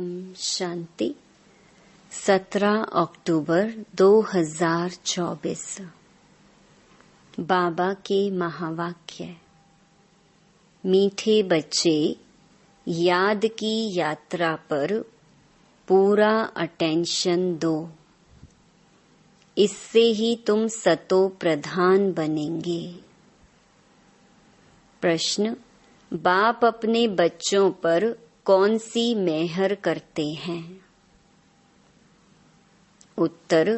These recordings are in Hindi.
ओम शांति। 17 अक्टूबर 2024। बाबा के महावाक्य। मीठे बच्चे, याद की यात्रा पर पूरा अटेंशन दो। इससे ही तुम सतो प्रधान बनेंगे। प्रश्न: बाप अपने बच्चों पर कौन सी मेहर करते हैं? उत्तर: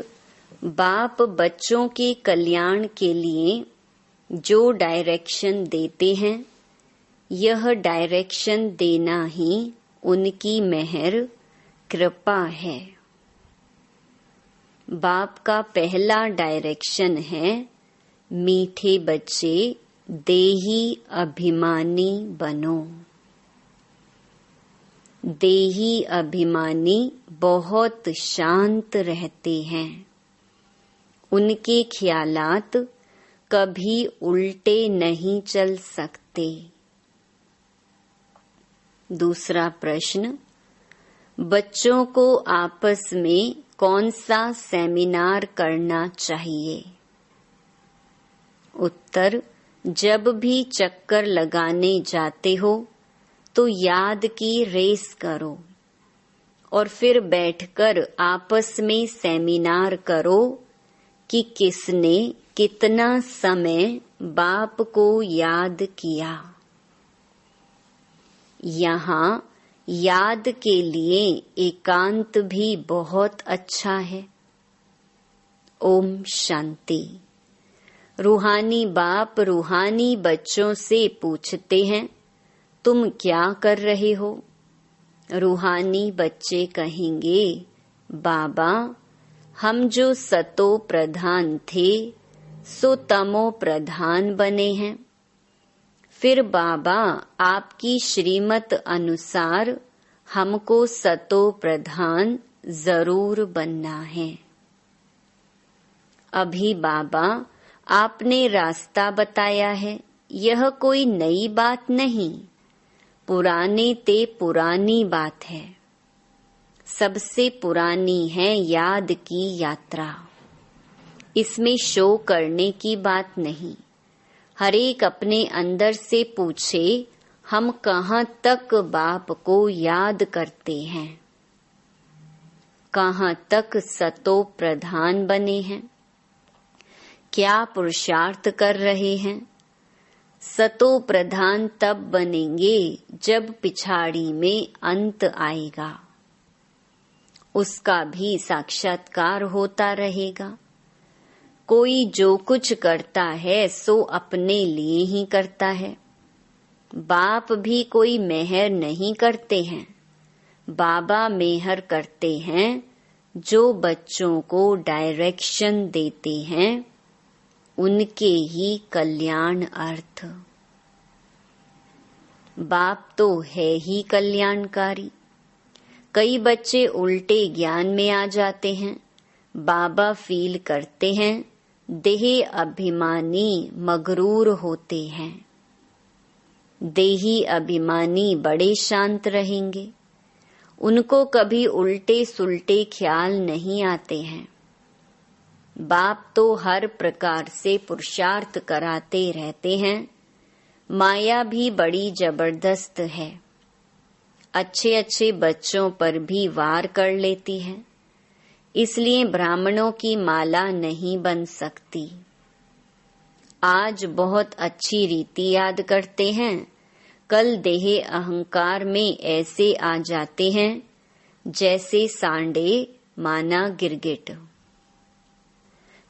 बाप बच्चों के कल्याण के लिए जो डायरेक्शन देते हैं, यह डायरेक्शन देना ही उनकी मेहर कृपा है। बाप का पहला डायरेक्शन है, मीठे बच्चे देही अभिमानी बनो। देही अभिमानी बहुत शांत रहते हैं। उनके ख्यालात कभी उल्टे नहीं चल सकते। दूसरा प्रश्न: बच्चों को आपस में कौन सा सेमिनार करना चाहिए? उत्तर: जब भी चक्कर लगाने जाते हो तो याद की रेस करो और फिर बैठकर आपस में सेमिनार करो कि किसने कितना समय बाप को याद किया। यहाँ याद के लिए एकांत भी बहुत अच्छा है। ओम शांति। रूहानी बाप रूहानी बच्चों से पूछते हैं, तुम क्या कर रहे हो? रूहानी बच्चे कहेंगे, बाबा, हम जो सतो प्रधान थे सो तमो प्रधान बने हैं। फिर बाबा, आपकी श्रीमत अनुसार हमको सतो प्रधान जरूर बनना है। अभी बाबा, आपने रास्ता बताया है, यह कोई नई बात नहीं, पुराने ते पुरानी बात है। सबसे पुरानी है याद की यात्रा। इसमें शो करने की बात नहीं। हर एक अपने अंदर से पूछे, हम कहाँ तक बाप को याद करते हैं? कहाँ तक सतो प्रधान बने हैं? क्या पुरुषार्थ कर रहे हैं? सतो प्रधान तब बनेंगे जब पिछाड़ी में अंत आएगा। उसका भी साक्षात्कार होता रहेगा। कोई जो कुछ करता है सो अपने लिए ही करता है। बाप भी कोई मेहर नहीं करते हैं। बाबा मेहर करते हैं जो बच्चों को डायरेक्शन देते हैं, उनके ही कल्याण अर्थ। बाप तो है ही कल्याणकारी। कई बच्चे उल्टे ज्ञान में आ जाते हैं। बाबा फील करते हैं, देह अभिमानी मगरूर होते हैं। देही अभिमानी बड़े शांत रहेंगे। उनको कभी उल्टे सुल्टे ख्याल नहीं आते हैं। बाप तो हर प्रकार से पुरुषार्थ कराते रहते हैं। माया भी बड़ी जबरदस्त है। अच्छे अच्छे बच्चों पर भी वार कर लेती है। इसलिए ब्राह्मणों की माला नहीं बन सकती। आज बहुत अच्छी रीति याद करते हैं, कल देह अहंकार में ऐसे आ जाते हैं जैसे सांडे माना गिरगिट।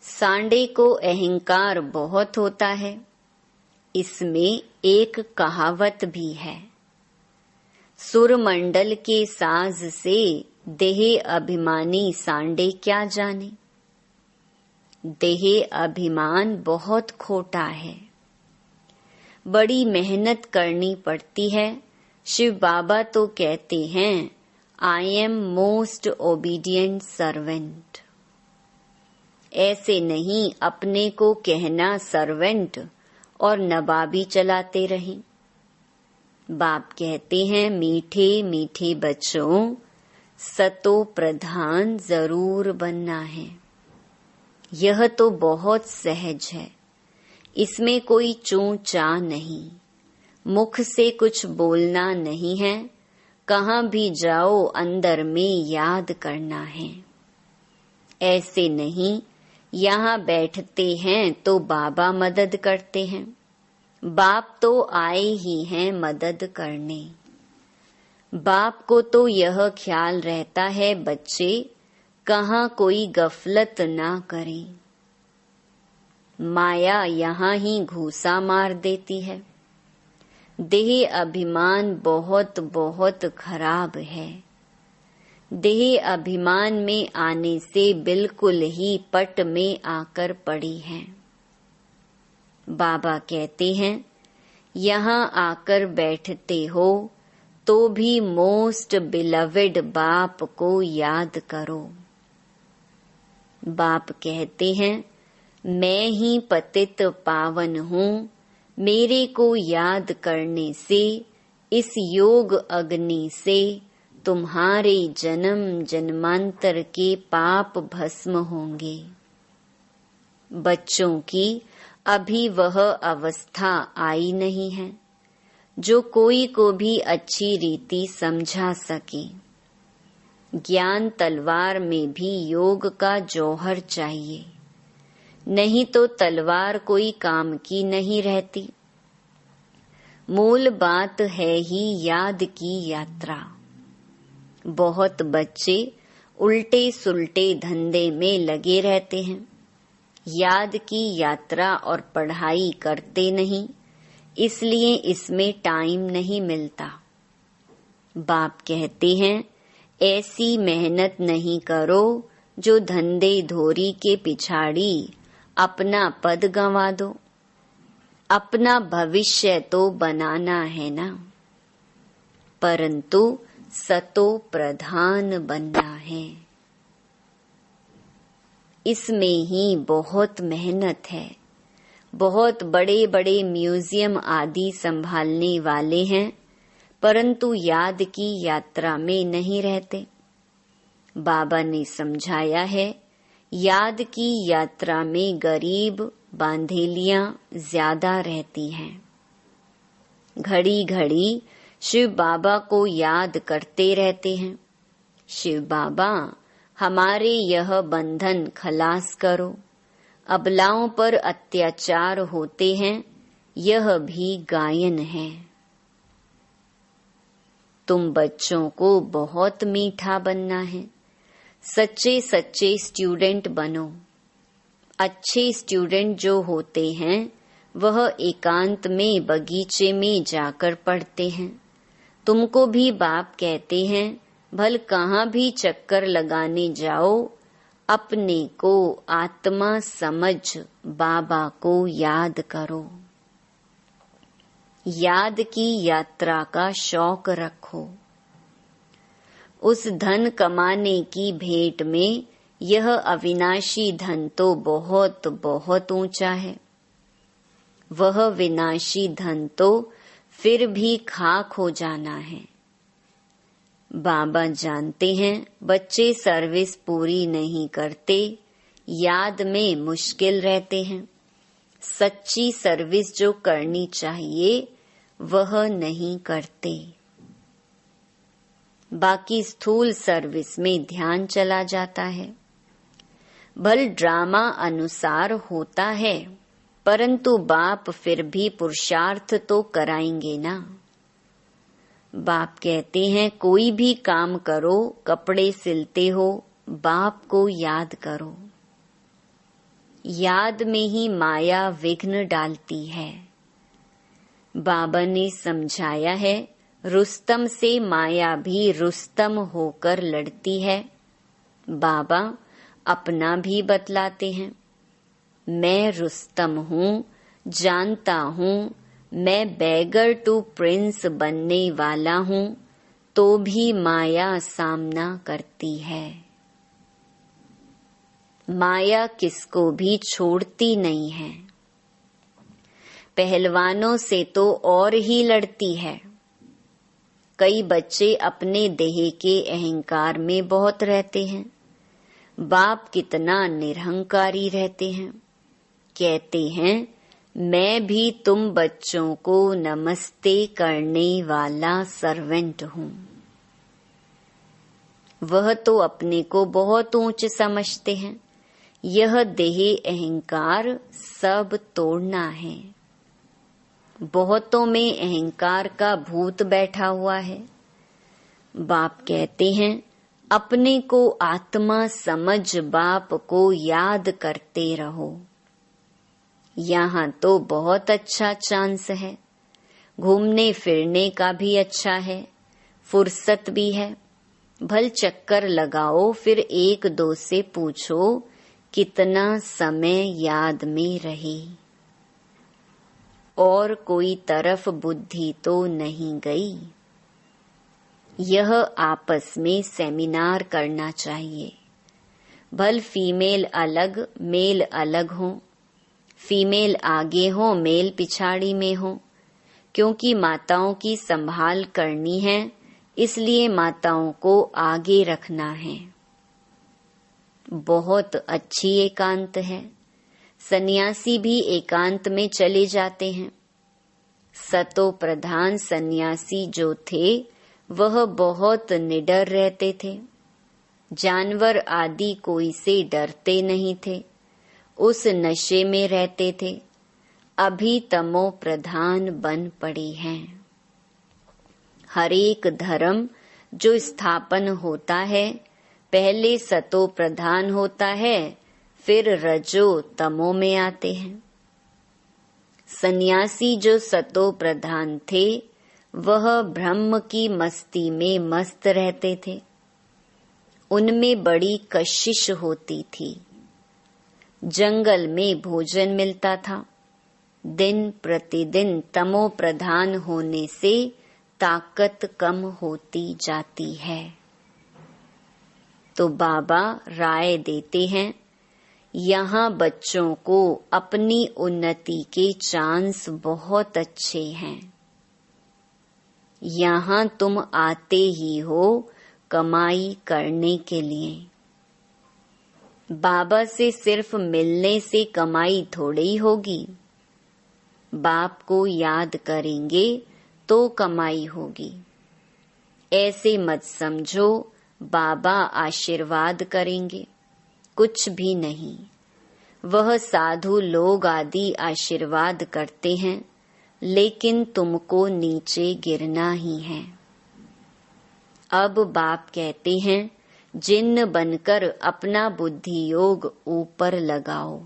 सांडे को अहंकार बहुत होता है। इसमें एक कहावत भी है, सुरमंडल के साज से देह अभिमानी सांडे क्या जाने। देह अभिमान बहुत खोटा है। बड़ी मेहनत करनी पड़ती है। शिव बाबा तो कहते हैं, I am most obedient servant. ऐसे नहीं अपने को कहना सर्वेंट और नवाबी चलाते रहें। बाप कहते हैं, मीठे मीठे बच्चों, सतो प्रधान जरूर बनना है। यह तो बहुत सहज है, इसमें कोई चूं चा नहीं। मुख से कुछ बोलना नहीं है, कहाँ भी जाओ अंदर में याद करना है। ऐसे नहीं यहाँ बैठते हैं तो बाबा मदद करते हैं। बाप तो आए ही हैं मदद करने। बाप को तो यह ख्याल रहता है बच्चे कहाँ कोई गफलत ना करें। माया यहाँ ही घूसा मार देती है। देह अभिमान बहुत बहुत खराब है। देह अभिमान में आने से बिल्कुल ही पट में आकर पड़ी है। बाबा कहते हैं यहाँ आकर बैठते हो तो भी मोस्ट बिलवेड बाप को याद करो। बाप कहते हैं मैं ही पतित पावन हूँ, मेरे को याद करने से इस योग अग्नि से तुम्हारे जन्म जन्मांतर के पाप भस्म होंगे। बच्चों की अभी वह अवस्था आई नहीं है जो कोई को भी अच्छी रीति समझा सके। ज्ञान तलवार में भी योग का जौहर चाहिए, नहीं तो तलवार कोई काम की नहीं रहती। मूल बात है ही याद की यात्रा। बहुत बच्चे उल्टे सुल्टे धंधे में लगे रहते हैं, याद की यात्रा और पढ़ाई करते नहीं, इसलिए इसमें टाइम नहीं मिलता। बाप कहते हैं ऐसी मेहनत नहीं करो जो धंधे धोरी के पिछाड़ी अपना पद गंवा दो। अपना भविष्य तो बनाना है ना, परंतु सतो प्रधान बनना है। इसमें ही बहुत मेहनत है। बहुत बड़े बड़े म्यूजियम आदि संभालने वाले हैं, परंतु याद की यात्रा में नहीं रहते। बाबा ने समझाया है याद की यात्रा में गरीब बांधेलियां ज्यादा रहती हैं। घड़ी घड़ी शिव बाबा को याद करते रहते हैं, शिव बाबा हमारे यह बंधन खलास करो। अबलाओं पर अत्याचार होते हैं, यह भी गायन है। तुम बच्चों को बहुत मीठा बनना है। सच्चे सच्चे स्टूडेंट बनो। अच्छे स्टूडेंट जो होते हैं वह एकांत में बगीचे में जाकर पढ़ते हैं। तुमको भी बाप कहते हैं भल कहाँ भी चक्कर लगाने जाओ, अपने को आत्मा समझ बाबा को याद करो। याद की यात्रा का शौक रखो। उस धन कमाने की भेंट में यह अविनाशी धन तो बहुत बहुत ऊंचा है। वह विनाशी धन तो फिर भी खाक हो जाना है। बाबा जानते हैं बच्चे सर्विस पूरी नहीं करते, याद में मुश्किल रहते हैं। सच्ची सर्विस जो करनी चाहिए वह नहीं करते। बाकी स्थूल सर्विस में ध्यान चला जाता है। भल ड्रामा अनुसार होता है, परंतु बाप फिर भी पुरुषार्थ तो कराएंगे ना। बाप कहते हैं कोई भी काम करो, कपड़े सिलते हो, बाप को याद करो। याद में ही माया विघ्न डालती है। बाबा ने समझाया है रुस्तम से माया भी रुस्तम होकर लड़ती है। बाबा अपना भी बतलाते हैं, मैं रुस्तम हूँ, जानता हूँ मैं बैगर टू प्रिंस बनने वाला हूँ, तो भी माया सामना करती है। माया किसको भी छोड़ती नहीं है। पहलवानों से तो और ही लड़ती है। कई बच्चे अपने देह के अहंकार में बहुत रहते हैं। बाप कितना निरहंकारी रहते हैं। कहते हैं, मैं भी तुम बच्चों को नमस्ते करने वाला सर्वेंट हूँ। वह तो अपने को बहुत ऊंच समझते हैं। यह देह अहंकार सब तोड़ना है। बहुतों में अहंकार का भूत बैठा हुआ है। बाप कहते हैं, अपने को आत्मा समझ बाप को याद करते रहो। यहाँ तो बहुत अच्छा चांस है। घूमने फिरने का भी अच्छा है, फुर्सत भी है। भल चक्कर लगाओ, फिर एक दो से पूछो कितना समय याद में रही। और कोई तरफ बुद्धि तो नहीं गई। यह आपस में सेमिनार करना चाहिए। भल फीमेल अलग मेल अलग हो, फीमेल आगे हो मेल पिछाड़ी में हो, क्योंकि माताओं की संभाल करनी है, इसलिए माताओं को आगे रखना है। बहुत अच्छी एकांत है। सन्यासी भी एकांत में चले जाते हैं। सतो प्रधान सन्यासी जो थे वह बहुत निडर रहते थे। जानवर आदि कोई से डरते नहीं थे। उस नशे में रहते थे। अभी तमो प्रधान बन पड़े हैं। हरेक धर्म जो स्थापन होता है पहले सतो प्रधान होता है, फिर रजो तमो में आते हैं। सन्यासी जो सतो प्रधान थे वह ब्रह्म की मस्ती में मस्त रहते थे। उनमें बड़ी कशिश होती थी। जंगल में भोजन मिलता था। दिन प्रतिदिन तमो प्रधान होने से ताकत कम होती जाती है। तो बाबा राय देते हैं, यहाँ बच्चों को अपनी उन्नति के चांस बहुत अच्छे हैं। यहाँ तुम आते ही हो कमाई करने के लिए। बाबा से सिर्फ मिलने से कमाई थोड़ी होगी। बाप को याद करेंगे तो कमाई होगी। ऐसे मत समझो बाबा आशीर्वाद करेंगे, कुछ भी नहीं। वह साधु लोग आदि आशीर्वाद करते हैं, लेकिन तुमको नीचे गिरना ही है। अब बाप कहते हैं, जिन्न बनकर अपना बुद्धि योग ऊपर लगाओ।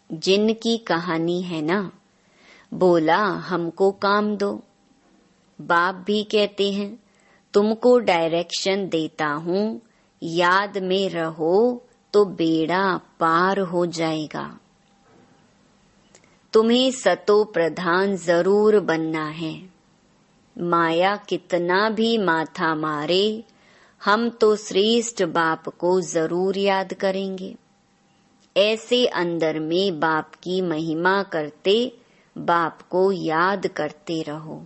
जिन्न की कहानी है ना, बोला हमको काम दो। बाप भी कहते हैं, तुमको डायरेक्शन देता हूँ, याद में रहो तो बेड़ा पार हो जाएगा। तुम्हें सतो प्रधान जरूर बनना है। माया कितना भी माथा मारे, हम तो श्रेष्ठ बाप को जरूर याद करेंगे। ऐसे अंदर में बाप की महिमा करते, बाप को याद करते रहो।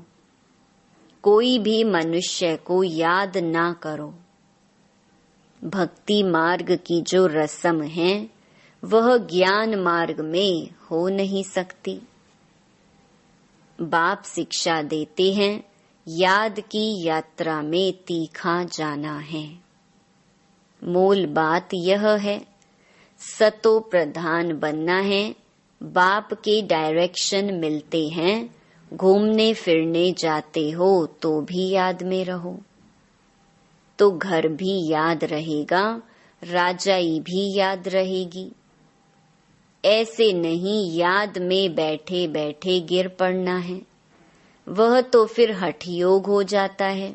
कोई भी मनुष्य को याद ना करो। भक्ति मार्ग की जो रस्म है वह ज्ञान मार्ग में हो नहीं सकती। बाप शिक्षा देते हैं, याद की यात्रा में तीखा जाना है। मूल बात यह है, सतो प्रधान बनना है। बाप के डायरेक्शन मिलते हैं, घूमने फिरने जाते हो तो भी याद में रहो, तो घर भी याद रहेगा, राजाई भी याद रहेगी। ऐसे नहीं याद में बैठे बैठे गिर पड़ना है, वह तो फिर हठ योग हो जाता है।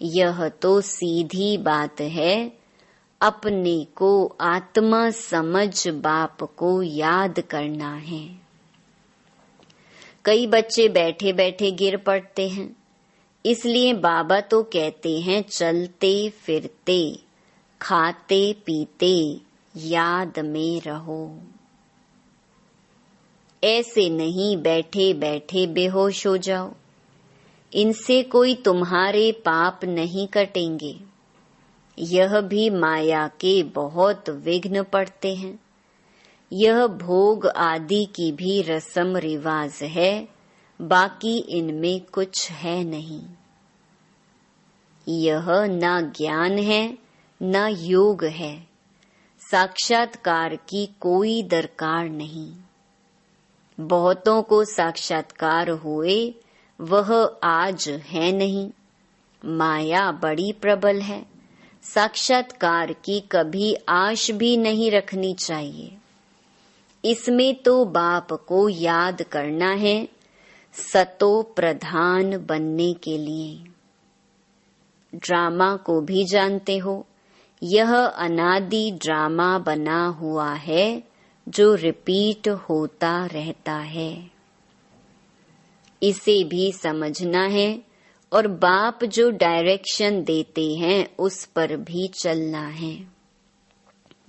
यह तो सीधी बात है, अपने को आत्मा समझ बाप को याद करना है। कई बच्चे बैठे बैठे गिर पड़ते हैं, इसलिए बाबा तो कहते हैं, चलते फिरते खाते पीते याद में रहो। ऐसे नहीं बैठे बैठे बेहोश हो जाओ। इनसे कोई तुम्हारे पाप नहीं कटेंगे। यह भी माया के बहुत विघ्न पड़ते हैं। यह भोग आदि की भी रस्म रिवाज है, बाकी इनमें कुछ है नहीं। यह ना ज्ञान है ना योग है। साक्षात्कार की कोई दरकार नहीं। बहुतों को साक्षात्कार हुए, वह आज है नहीं। माया बड़ी प्रबल है। साक्षात्कार की कभी आश भी नहीं रखनी चाहिए। इसमें तो बाप को याद करना है, सतो प्रधान बनने के लिए। ड्रामा को भी जानते हो, यह अनादि ड्रामा बना हुआ है जो रिपीट होता रहता है। इसे भी समझना है और बाप जो डायरेक्शन देते हैं उस पर भी चलना है।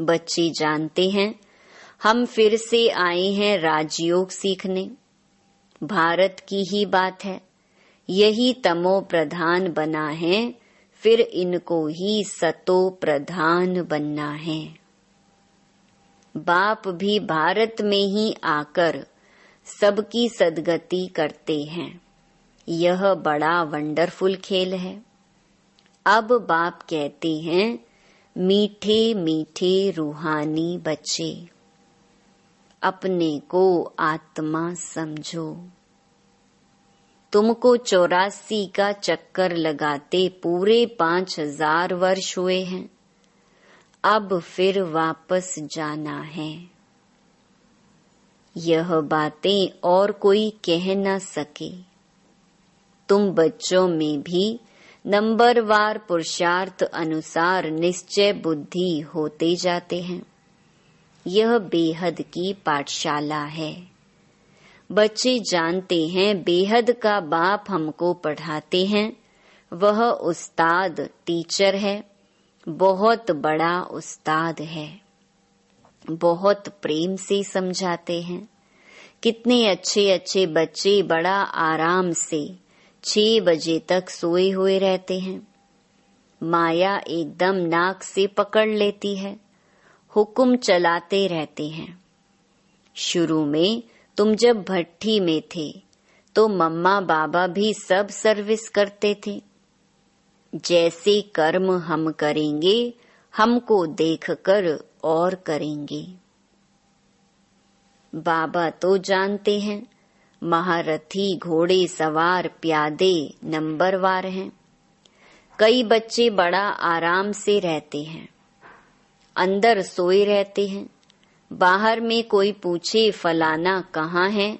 बच्चे जानते हैं हम फिर से आए हैं राजयोग सीखने। भारत की ही बात है। यही तमो प्रधान बना है, फिर इनको ही सतो प्रधान बनना है। बाप भी भारत में ही आकर सबकी सद्गति करते हैं। यह बड़ा वंडरफुल खेल है। अब बाप कहते हैं, मीठे मीठे रूहानी बच्चे, अपने को आत्मा समझो। तुमको 84 का चक्कर लगाते पूरे 5000 वर्ष हुए हैं। अब फिर वापस जाना है। यह बातें और कोई कह न सके। तुम बच्चों में भी नंबरवार पुरुषार्थ अनुसार निश्चय बुद्धि होते जाते हैं। यह बेहद की पाठशाला है। बच्चे जानते हैं बेहद का बाप हमको पढ़ाते हैं। वह उस्ताद टीचर है, बहुत बड़ा उस्ताद है। बहुत प्रेम से समझाते हैं। कितने अच्छे अच्छे बच्चे बड़ा आराम से 6 बजे तक सोए हुए रहते हैं। माया एकदम नाक से पकड़ लेती है, हुक्म चलाते रहते हैं। शुरू में तुम जब भट्ठी में थे तो मम्मा बाबा भी सब सर्विस करते थे। जैसे कर्म हम करेंगे, हमको देखकर और करेंगे। बाबा तो जानते हैं महारथी घोड़े सवार प्यादे नंबरवार हैं। कई बच्चे बड़ा आराम से रहते हैं, अंदर सोए रहते हैं। बाहर में कोई पूछे फलाना कहाँ है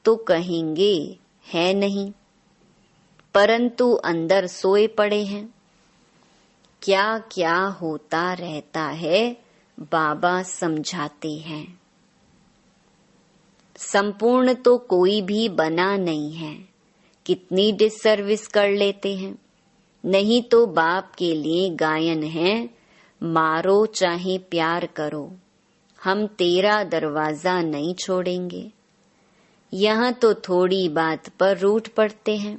तो कहेंगे है नहीं, परंतु अंदर सोए पड़े हैं। क्या क्या होता रहता है बाबा समझाते हैं। संपूर्ण तो कोई भी बना नहीं है। कितनी डिससर्विस कर लेते हैं। नहीं तो बाप के लिए गायन है, मारो चाहे प्यार करो, हम तेरा दरवाजा नहीं छोड़ेंगे। यहाँ तो थोड़ी बात पर रूठ पड़ते हैं।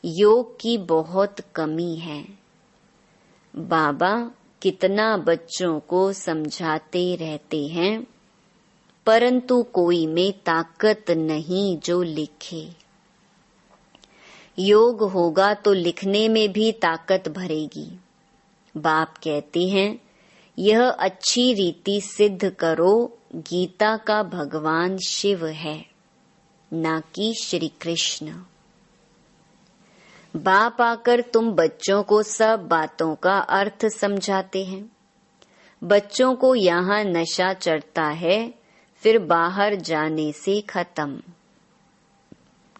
योग की बहुत कमी है। बाबा कितना बच्चों को समझाते रहते हैं, परंतु कोई में ताकत नहीं जो लिखे। योग होगा तो लिखने में भी ताकत भरेगी। बाप कहते हैं, यह अच्छी रीति सिद्ध करो, गीता का भगवान शिव है, ना कि श्री कृष्ण। बाप आकर तुम बच्चों को सब बातों का अर्थ समझाते हैं। बच्चों को यहाँ नशा चढ़ता है, फिर बाहर जाने से खत्म।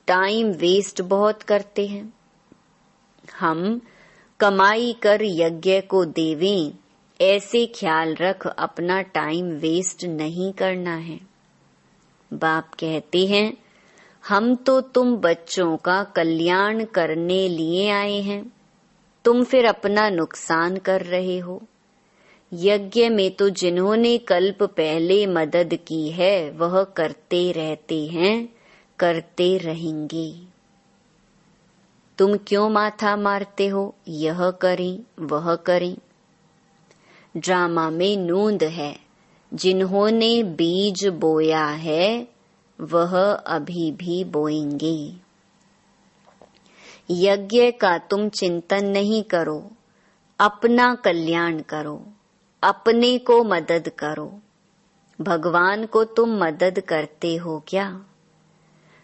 टाइम वेस्ट बहुत करते हैं। हम कमाई कर यज्ञ को देवें, ऐसे ख्याल रख अपना टाइम वेस्ट नहीं करना है। बाप कहते हैं, हम तो तुम बच्चों का कल्याण करने लिए आए हैं, तुम फिर अपना नुकसान कर रहे हो। यज्ञ में तो जिन्होंने कल्प पहले मदद की है वह करते रहते हैं, करते रहेंगे। तुम क्यों माथा मारते हो, यह करें वह करें। ड्रामा में नूंद है, जिन्होंने बीज बोया है वह अभी भी बोएंगे। यज्ञ का तुम चिंतन नहीं करो, अपना कल्याण करो, अपने को मदद करो। भगवान को तुम मदद करते हो क्या?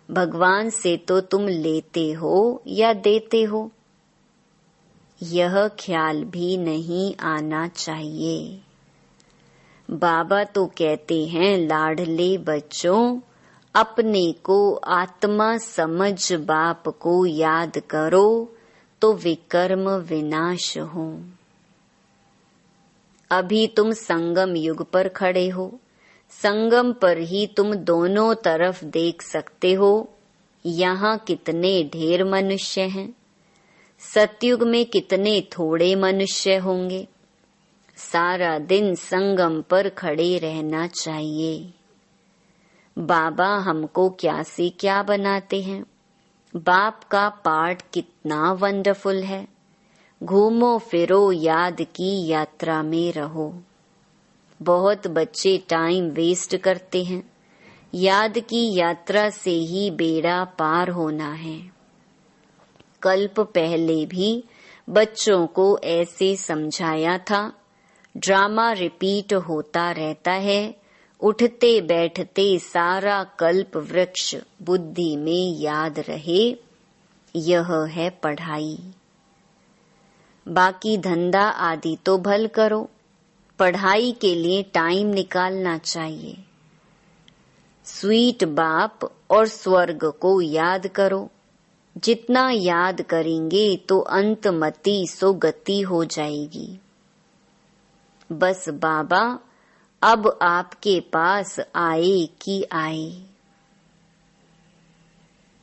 भगवान से तो तुम लेते हो या देते हो? यह ख्याल भी नहीं आना चाहिए। बाबा तो कहते हैं, लाडले बच्चों, अपने को आत्मा समझ बाप को याद करो तो विकर्म विनाश हो। अभी तुम संगम युग पर खड़े हो, संगम पर ही तुम दोनों तरफ देख सकते हो। यहाँ कितने ढेर मनुष्य हैं, सतयुग में कितने थोड़े मनुष्य होंगे। सारा दिन संगम पर खड़े रहना चाहिए। बाबा हमको क्या से क्या बनाते हैं। बाप का पाठ कितना वंडरफुल है। घूमो फिरो, याद की यात्रा में रहो। बहुत बच्चे टाइम वेस्ट करते हैं। याद की यात्रा से ही बेड़ा पार होना है। कल्प पहले भी बच्चों को ऐसे समझाया था। ड्रामा रिपीट होता रहता है। उठते बैठते सारा कल्प वृक्ष बुद्धि में याद रहे। यह है पढ़ाई। बाकी धंधा आदि तो भल करो, पढ़ाई के लिए टाइम निकालना चाहिए। स्वीट बाप और स्वर्ग को याद करो। जितना याद करेंगे तो अंतमति सो गति हो जाएगी। बस बाबा अब आपके पास आए कि आए।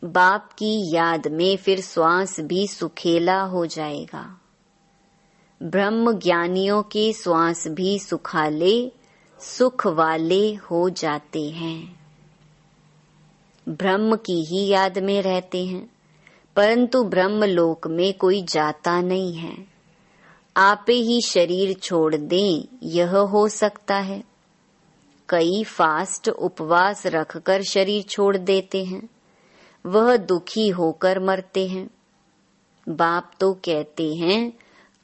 बाप की याद में फिर श्वास भी सुखेला हो जाएगा। ब्रह्म ज्ञानियों के श्वास भी सुखाले सुख वाले हो जाते हैं। ब्रह्म की ही याद में रहते हैं, परंतु ब्रह्म लोक में कोई जाता नहीं है। आपे ही शरीर छोड़ दें, यह हो सकता है। कई फास्ट उपवास रखकर शरीर छोड़ देते हैं, वह दुखी होकर मरते हैं। बाप तो कहते हैं,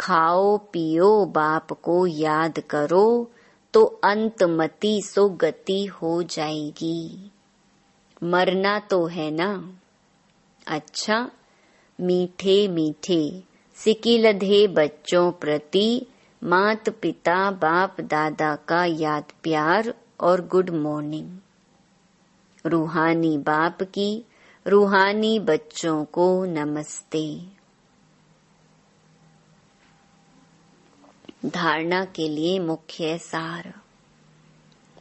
खाओ पियो बाप को याद करो तो अंतमति सो गति हो जाएगी। मरना तो है ना। अच्छा, मीठे मीठे सिकिलधे बच्चों प्रति मात पिता बाप दादा का याद प्यार और गुड मॉर्निंग। रूहानी बाप की रूहानी बच्चों को नमस्ते। धारणा के लिए मुख्य सार।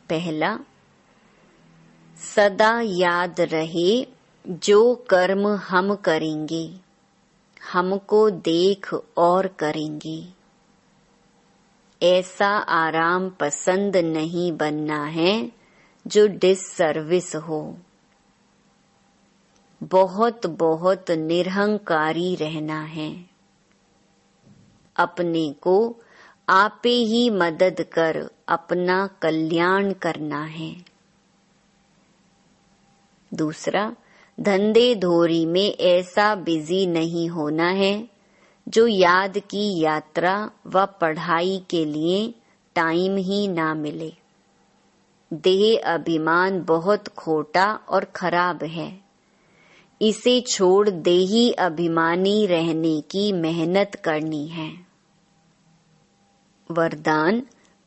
पहला, सदा याद रहे जो कर्म हम करेंगे हमको देख और करेंगे। ऐसा आराम पसंद नहीं बनना है जो डिससर्विस हो। बहुत बहुत निरहंकारी रहना है। अपने को आपे ही मदद कर अपना कल्याण करना है। दूसरा, धंधे धोरी में ऐसा बिजी नहीं होना है जो याद की यात्रा व पढ़ाई के लिए टाइम ही ना मिले। देह अभिमान बहुत खोटा और खराब है। इसे छोड़ देही अभिमानी रहने की मेहनत करनी है। वरदान,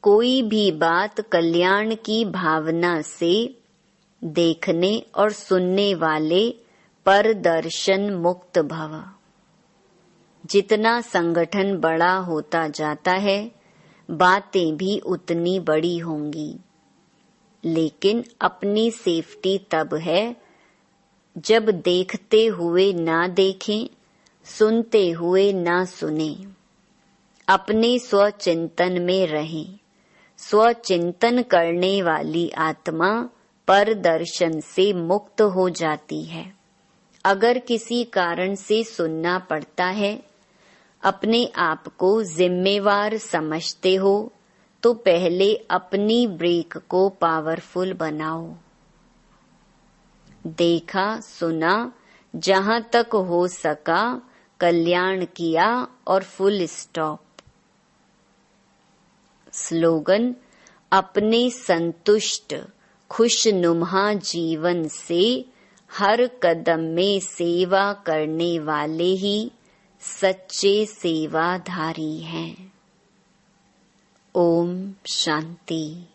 कोई भी बात कल्याण की भावना से देखने और सुनने वाले परदर्शन मुक्त भव। जितना संगठन बड़ा होता जाता है, बातें भी उतनी बड़ी होंगी। लेकिन अपनी सेफ्टी तब है जब देखते हुए ना देखें, सुनते हुए ना सुने। अपने स्वचिंतन में रहें। स्वचिंतन करने वाली आत्मा परदर्शन से मुक्त हो जाती है। अगर किसी कारण से सुनना पड़ता है, अपने आप को जिम्मेवार समझते हो तो पहले अपनी ब्रेक को पावरफुल बनाओ। देखा सुना, जहां तक हो सका कल्याण किया और फुल स्टॉप। स्लोगन: अपने संतुष्ट खुशनुमा जीवन से हर कदम में सेवा करने वाले ही सच्चे सेवाधारी हैं। ओम शांति।